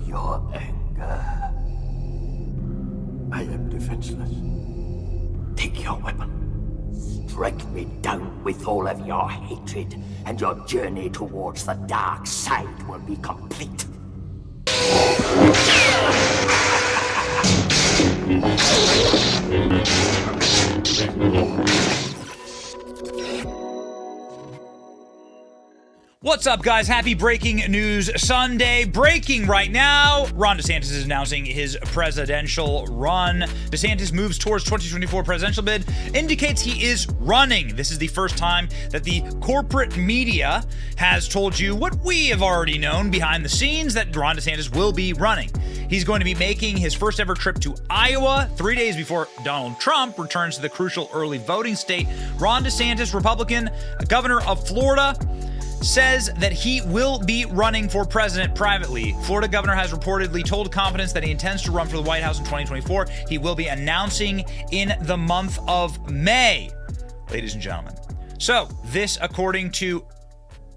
your anger. I am defenseless. Take your weapon. Strike me down with all of your hatred, and your journey towards the dark side will be complete. What's up, guys? Happy Breaking News Sunday. Breaking right now. Ron DeSantis is announcing his presidential run. DeSantis moves towards 2024 presidential bid, indicates he is running. This is the first time that the corporate media has told you what we have already known behind the scenes, that Ron DeSantis will be running. He's going to be making his first ever trip to Iowa 3 days before Donald Trump returns to the crucial early voting state. Ron DeSantis, Republican, governor of Florida, says that he will be running for president privately. Florida governor has reportedly told Confidence that he intends to run for the White House in 2024. He will be announcing in the month of May, ladies and gentlemen. So this, according to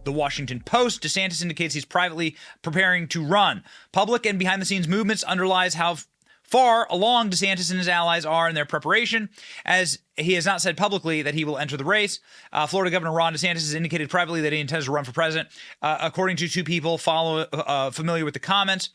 the Washington Post, DeSantis indicates he's privately preparing to run. Public and behind-the-scenes movements underlies how far along DeSantis and his allies are in their preparation, as he has not said publicly that he will enter the race. Florida Governor Ron DeSantis has indicated privately that he intends to run for president. According to two people familiar with the comments,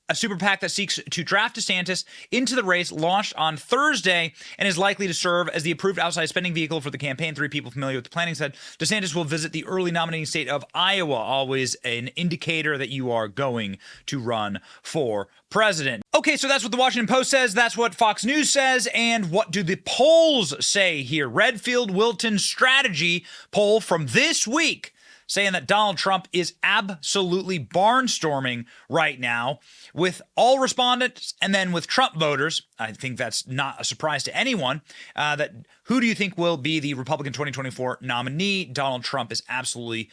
a super PAC that seeks to draft DeSantis into the race launched on Thursday and is likely to serve as the approved outside spending vehicle for the campaign. Three people familiar with the planning said DeSantis will visit the early nominating state of Iowa, always an indicator that you are going to run for president. Okay, so that's what the Washington Post says. That's what Fox News says. And what do the polls say here? Redfield Wilton strategy poll from this week, saying that Donald Trump is absolutely barnstorming right now with all respondents and then with Trump voters. I think that's not a surprise to anyone. That who do you think will be the Republican 2024 nominee? Donald Trump is absolutely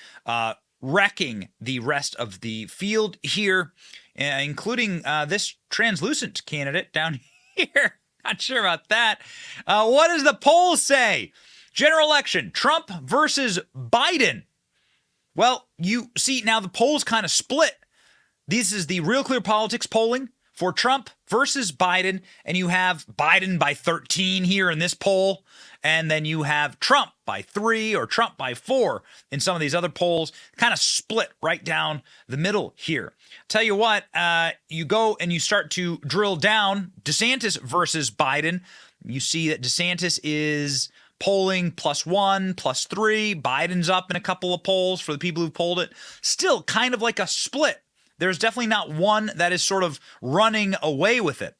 wrecking the rest of the field here, including this translucent candidate down here. Not sure about that. What does the poll say? General election, Trump versus Biden. Well, you see now the polls kind of split. This is the Real Clear Politics polling for Trump versus Biden, and you have Biden by 13 here in this poll, and then you have Trump by 3 or Trump by 4 in some of these other polls, kind of split right down the middle here. Tell you what, you go and you start to drill down DeSantis versus Biden. You see that DeSantis is polling +1, +3. Biden's up in a couple of polls for the people who polled it. Still kind of like a split. There's definitely not one that is sort of running away with it.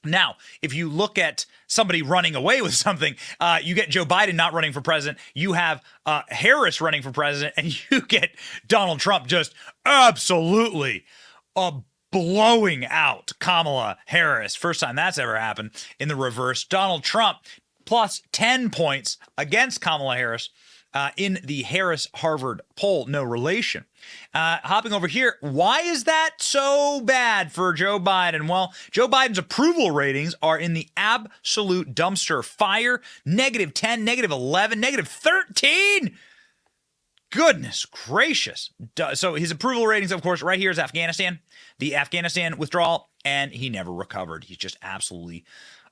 Now, if you look at somebody running away with something, you get Joe Biden not running for president. You have Harris running for president, and you get Donald Trump just absolutely blowing out Kamala Harris. First time that's ever happened in the reverse. Donald Trump plus 10 points against Kamala Harris in the Harris-Harvard poll. No relation. Hopping over here, why is that so bad for Joe Biden? Well, Joe Biden's approval ratings are in the absolute dumpster fire. -10, -11, -13. Goodness gracious. So his approval ratings, of course, right here is Afghanistan, the Afghanistan withdrawal, and he never recovered. He's just absolutely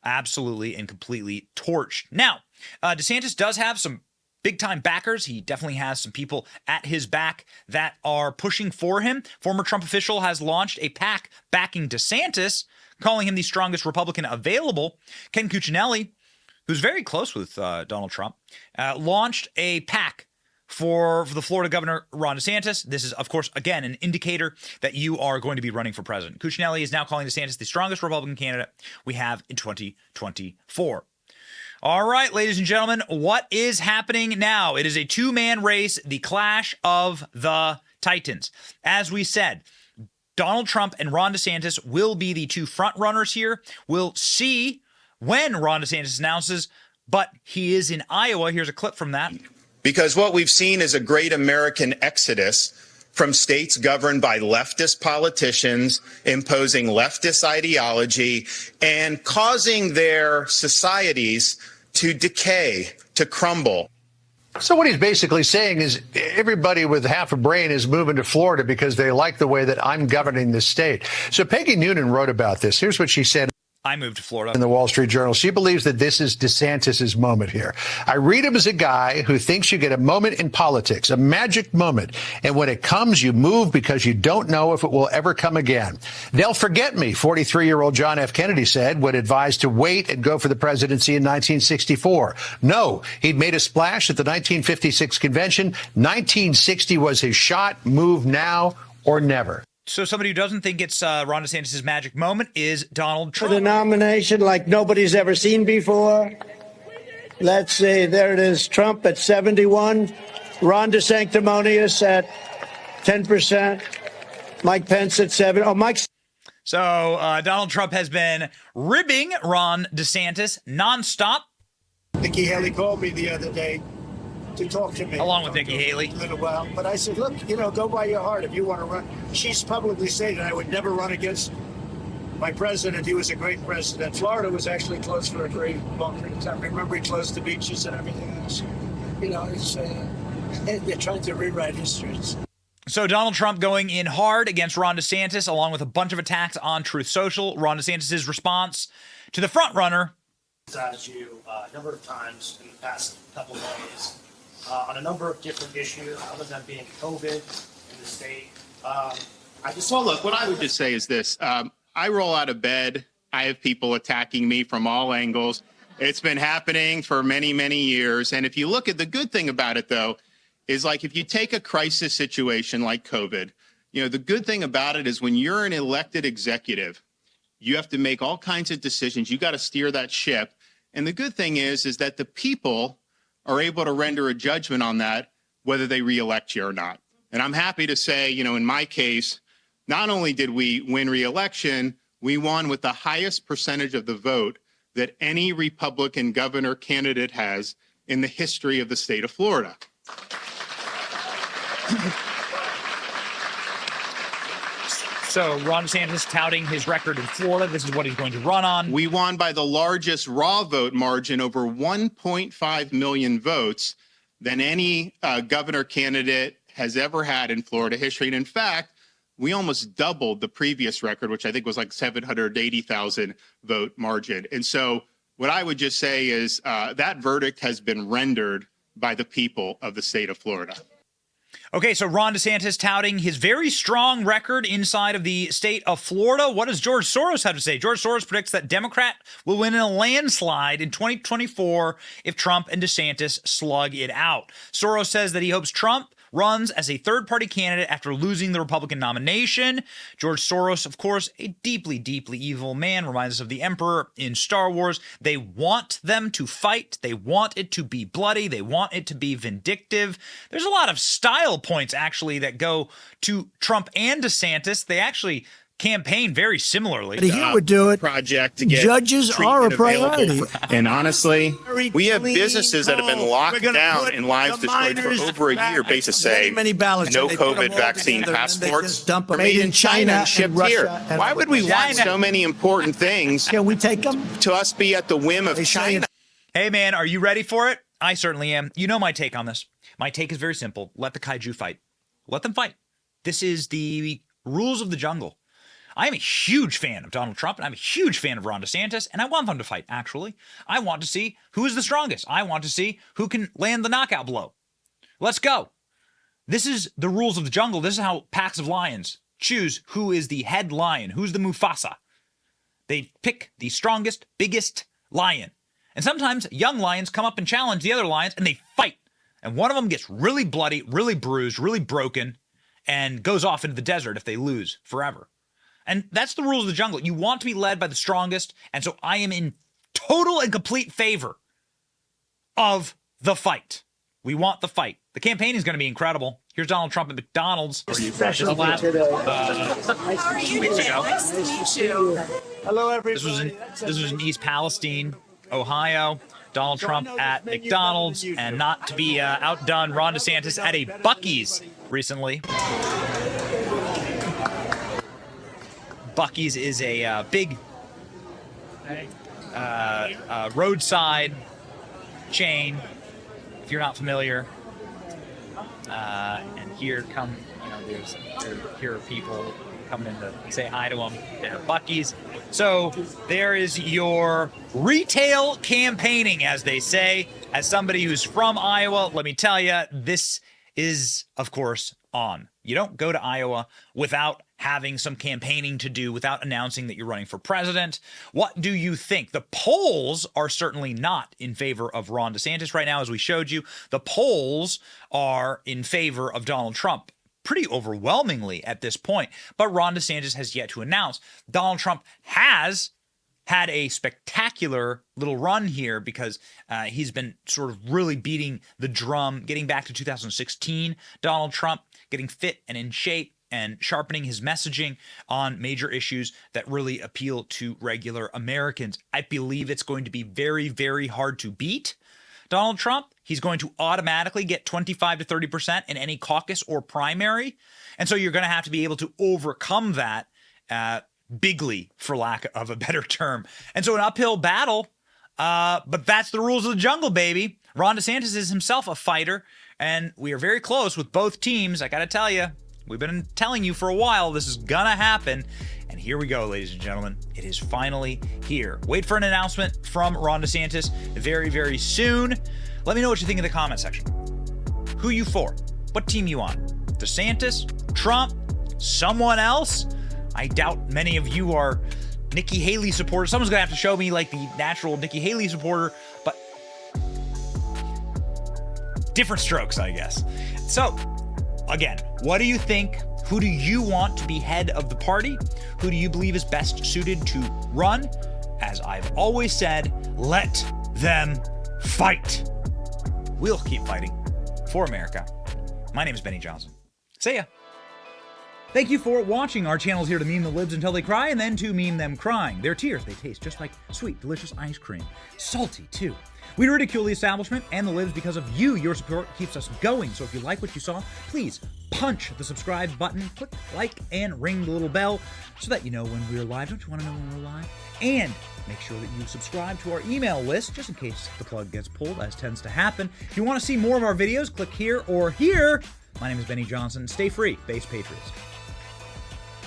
and completely torched. Now, DeSantis does have some big-time backers. He definitely has some people at his back that are pushing for him. Former Trump official has launched a PAC backing DeSantis, calling him the strongest Republican available. Ken Cuccinelli, who's very close with Donald Trump, launched a PAC for the Florida governor, Ron DeSantis. This is, of course, again, an indicator that you are going to be running for president. Cuccinelli is now calling DeSantis the strongest Republican candidate we have in 2024. All right, ladies and gentlemen, what is happening now? It is a two-man race, the clash of the Titans. As we said, Donald Trump and Ron DeSantis will be the two front runners here. We'll see when Ron DeSantis announces, but he is in Iowa. Here's a clip from that. Because what we've seen is a great American exodus from states governed by leftist politicians imposing leftist ideology and causing their societies to decay, to crumble. So what he's basically saying is everybody with half a brain is moving to Florida because they like the way that I'm governing the state. So Peggy Noonan wrote about this. Here's what she said. I moved to Florida. In the Wall Street Journal, she believes that this is DeSantis's moment here. I read him as a guy who thinks you get a moment in politics, a magic moment. And when it comes, you move because you don't know if it will ever come again. They'll forget me, 43-year-old John F. Kennedy said, when advised to wait and go for the presidency in 1964. No, he'd made a splash at the 1956 convention. 1960 was his shot. Move now or never. So somebody who doesn't think it's Ron DeSantis' magic moment is Donald Trump. For the nomination like nobody's ever seen before. Let's see, there it is. Trump at 71. Ron DeSanctimonious at 10%. Mike Pence at 7. Oh, Mike. So Donald Trump has been ribbing Ron DeSantis nonstop. Nikki Haley called me the other day to talk to me. Along with Nikki Haley. A little while. But I said, look, go by your heart if you want to run. She's publicly stated I would never run against my president. He was a great president. Florida was actually closed for a very long period of time. Remember, he closed the beaches and everything else. They're trying to rewrite history. So Donald Trump going in hard against Ron DeSantis, along with a bunch of attacks on Truth Social. Ron DeSantis' response to the front runner. At you a number of times in the past couple of days on a number of different issues, other than being COVID in the state. Well, look, what I would just say is this. I roll out of bed. I have people attacking me from all angles. It's been happening for many, many years. And if you look at the good thing about it, though, is like if you take a crisis situation like COVID, the good thing about it is when you're an elected executive, you have to make all kinds of decisions. You got to steer that ship. And the good thing is that the people are able to render a judgment on that, whether they reelect you or not. And I'm happy to say, in my case, not only did we win reelection, we won with the highest percentage of the vote that any Republican governor candidate has in the history of the state of Florida. So Ron DeSantis touting his record in Florida. This is what he's going to run on. We won by the largest raw vote margin, over 1.5 million votes, than any governor candidate has ever had in Florida history. And in fact, we almost doubled the previous record, which I think was like 780,000 vote margin. And so what I would just say is that verdict has been rendered by the people of the state of Florida. Okay, so Ron DeSantis touting his very strong record inside of the state of Florida. What does George Soros have to say? George Soros predicts that Democrat will win in a landslide in 2024 if Trump and DeSantis slug it out. Soros says that he hopes Trump runs as a third-party candidate after losing the Republican nomination. George Soros, of course, a deeply, deeply evil man, reminds us of the Emperor in Star Wars. They want them to fight. They want it to be bloody. They want it to be vindictive. There's a lot of style points, actually, that go to Trump and DeSantis. They actually campaign very similarly. He would do it. Project to get Judges are a priority. And honestly, we have businesses that have been locked down and lives destroyed for over a year based to say no COVID vaccine passports are made in China and shipped here. Why would we want so many important things Can we take them? to us be at the whim of China? Hey, man, are you ready for it? I certainly am. You know my take on this. My take is very simple. Let the kaiju fight. Let them fight. This is the rules of the jungle. I'm a huge fan of Donald Trump, and I'm a huge fan of Ron DeSantis, and I want them to fight, actually. I want to see who is the strongest. I want to see who can land the knockout blow. Let's go. This is the rules of the jungle. This is how packs of lions choose who is the head lion, who's the Mufasa. They pick the strongest, biggest lion. And sometimes young lions come up and challenge the other lions, and they fight. And one of them gets really bloody, really bruised, really broken, and goes off into the desert if they lose forever. And that's the rules of the jungle. You want to be led by the strongest, and so I am in total and complete favor of the fight. We want the fight. The campaign is going to be incredible. Here's Donald Trump at McDonald's. How are you today? Nice to meet you. Hello, everybody. This was in East Palestine, Ohio. Donald Trump at McDonald's, and not to be outdone, Ron DeSantis at a Buc-ee's recently. Buc-ee's is a big roadside chain, if you're not familiar, and here are people coming in to say hi to him at Buc-ee's. So there is your retail campaigning, as they say. As somebody who's from Iowa, let me tell you, this is, of course, on. You don't go to Iowa without having some campaigning to do, without announcing that you're running for president. What do you think? The polls are certainly not in favor of Ron DeSantis right now, as we showed you. The polls are in favor of Donald Trump pretty overwhelmingly at this point. But Ron DeSantis has yet to announce. Donald Trump has had a spectacular little run here because he's been sort of really beating the drum, getting back to 2016. Donald Trump getting fit and in shape and sharpening his messaging on major issues that really appeal to regular Americans. I believe it's going to be very, very hard to beat Donald Trump. He's going to automatically get 25 to 30% in any caucus or primary. And so you're going to have to be able to overcome that bigly, for lack of a better term. And so an uphill battle, but that's the rules of the jungle, baby. Ron DeSantis is himself a fighter, and we are very close with both teams. I got to tell you, we've been telling you for a while this is going to happen. And here we go, ladies and gentlemen. It is finally here. Wait for an announcement from Ron DeSantis very, very soon. Let me know what you think in the comment section. Who you for? What team you on? DeSantis? Trump? Someone else? I doubt many of you are Nikki Haley supporters. Someone's going to have to show me like the natural Nikki Haley supporter, but different strokes, I guess. So, again, what do you think? Who do you want to be head of the party? Who do you believe is best suited to run? As I've always said, let them fight. We'll keep fighting for America. My name is Benny Johnson. See ya. Thank you for watching. Our channel is here to meme the libs until they cry and then to meme them crying. Their tears, they taste just like sweet, delicious ice cream. Salty, too. We ridicule the establishment and the libs because of you. Your support keeps us going. So if you like what you saw, please punch the subscribe button, click like, and ring the little bell so that you know when we're live. Don't you want to know when we're live? And make sure that you subscribe to our email list just in case the plug gets pulled, as tends to happen. If you want to see more of our videos, click here or here. My name is Benny Johnson. Stay free, Base Patriots.